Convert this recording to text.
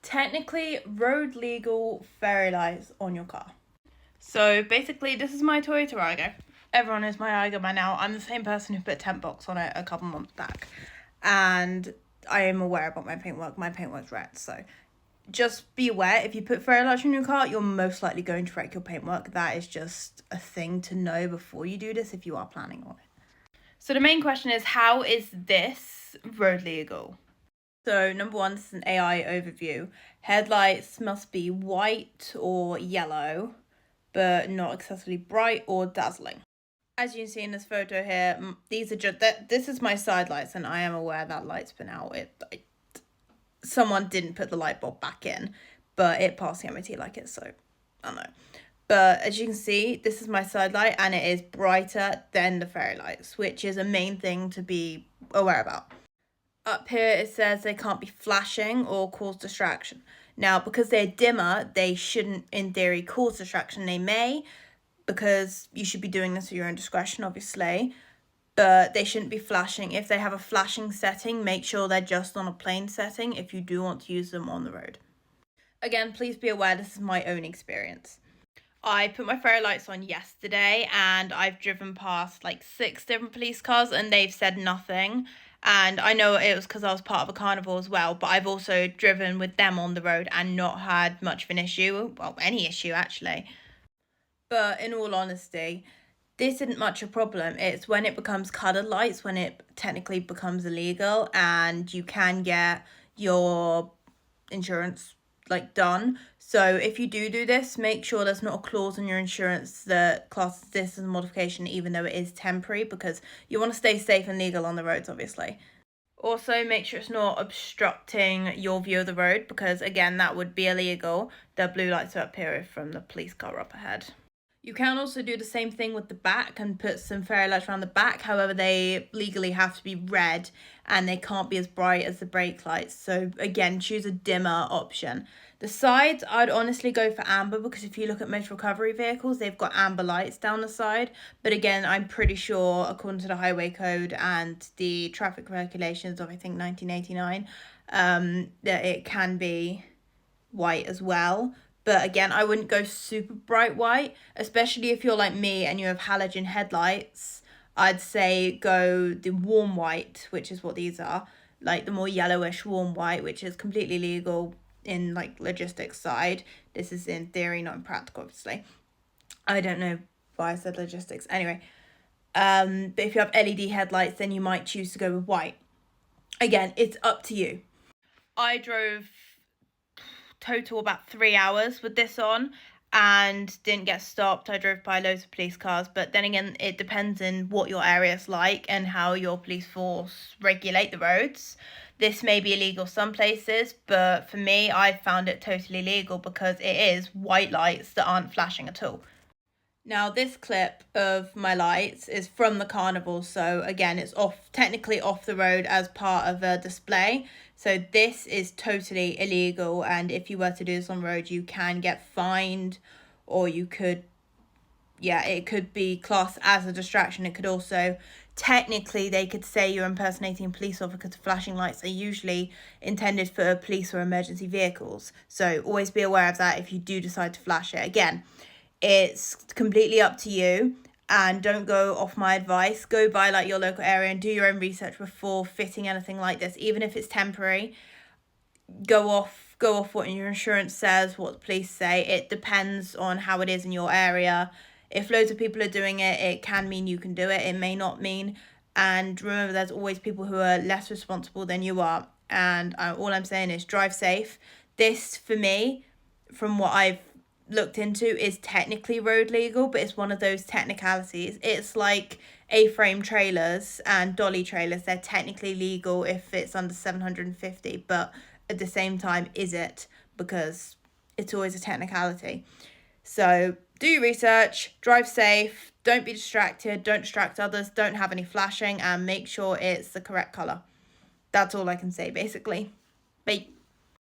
Technically, road legal fairy lights on your car. So basically, this is my Toyota Aygo. Everyone knows my Aygo by now. I'm the same person who put tent box on it a couple months back. And I am aware about my paintwork. My paintwork's red, so just be aware, if you put fairy lights on your car, you're most likely going to wreck your paintwork. That is just a thing to know before you do this if you are planning on it. So the main question is, how is this road legal? So number one, this is an AI overview. Headlights must be white or yellow, but not excessively bright or dazzling. As you can see in this photo here, these are just this is my side lights, and I am aware that light's been out. Someone didn't put the light bulb back in, but it passed the MOT like it, so I don't know. But as you can see, this is my side light, and it is brighter than the fairy lights, which is a main thing to be aware about. Up here it says they can't be flashing or cause distraction. Now, because they're dimmer, they shouldn't, in theory, cause distraction. They may, because you should be doing this at your own discretion, obviously, but they shouldn't be flashing. If they have a flashing setting, make sure they're just on a plain setting if you do want to use them on the road. Again, please be aware this is my own experience. I put my fairy lights on yesterday, and I've driven past like 6 different police cars, and they've said nothing. And I know it was because I was part of a carnival as well, but I've also driven with them on the road and not had much of an issue. Well, any issue actually. But in all honesty, this isn't much a problem. It's when it becomes coloured lights, when it technically becomes illegal, and you can get your insurance done. So if you do this, make sure there's not a clause in your insurance that classes this as a modification, even though it is temporary, because you want to stay safe and legal on the roads, obviously. Also, make sure it's not obstructing your view of the road, because again, that would be illegal. The blue lights are up here from the police car up ahead. You can also do the same thing with the back and put some fairy lights around the back. However, they legally have to be red, and they can't be as bright as the brake lights. So again, choose a dimmer option. The sides, I'd honestly go for amber, because if you look at most recovery vehicles, they've got amber lights down the side. But again, I'm pretty sure, according to the highway code and the traffic regulations of, I think, 1989, that it can be white as well. But again, I wouldn't go super bright white, especially if you're like me and you have halogen headlights. I'd say go the warm white, which is what these are, like the more yellowish warm white, which is completely legal in like logistics side. This is in theory, not in practical, obviously. I don't know why I said logistics. Anyway, but if you have LED headlights, then you might choose to go with white. Again, it's up to you. I drove total about 3 hours with this on and didn't get stopped. I drove by loads of police cars, but then again, it depends on what your area's like and how your police force regulate the roads. This may be illegal some places, but for me, I found it totally legal because it is white lights that aren't flashing at all. Now, this clip of my lights is from the carnival, so again, it's technically off the road as part of a display. So this is totally illegal, and if you were to do this on road, you can get fined, or you could, it could be classed as a distraction. It could also, technically, they could say you're impersonating a police officer, because flashing lights are usually intended for police or emergency vehicles. So always be aware of that if you do decide to flash it. Again, it's completely up to you, and don't go off my advice. Go by like your local area and do your own research before fitting anything like this, even if it's temporary. Go off what your insurance says, what the police say. It depends on how it is in your area. If loads of people are doing it, it can mean you can do it. It may not mean. And remember, there's always people who are less responsible than you are. And all I'm saying is drive safe. This, for me, from what I've looked into, is technically road legal, but it's one of those technicalities. It's like A-frame trailers and dolly trailers. They're technically legal if it's under 750, but at the same time, is it? Because it's always a technicality. So do your research, drive safe, don't be distracted, don't distract others, don't have any flashing, and make sure it's the correct colour. That's all I can say, basically. Bye.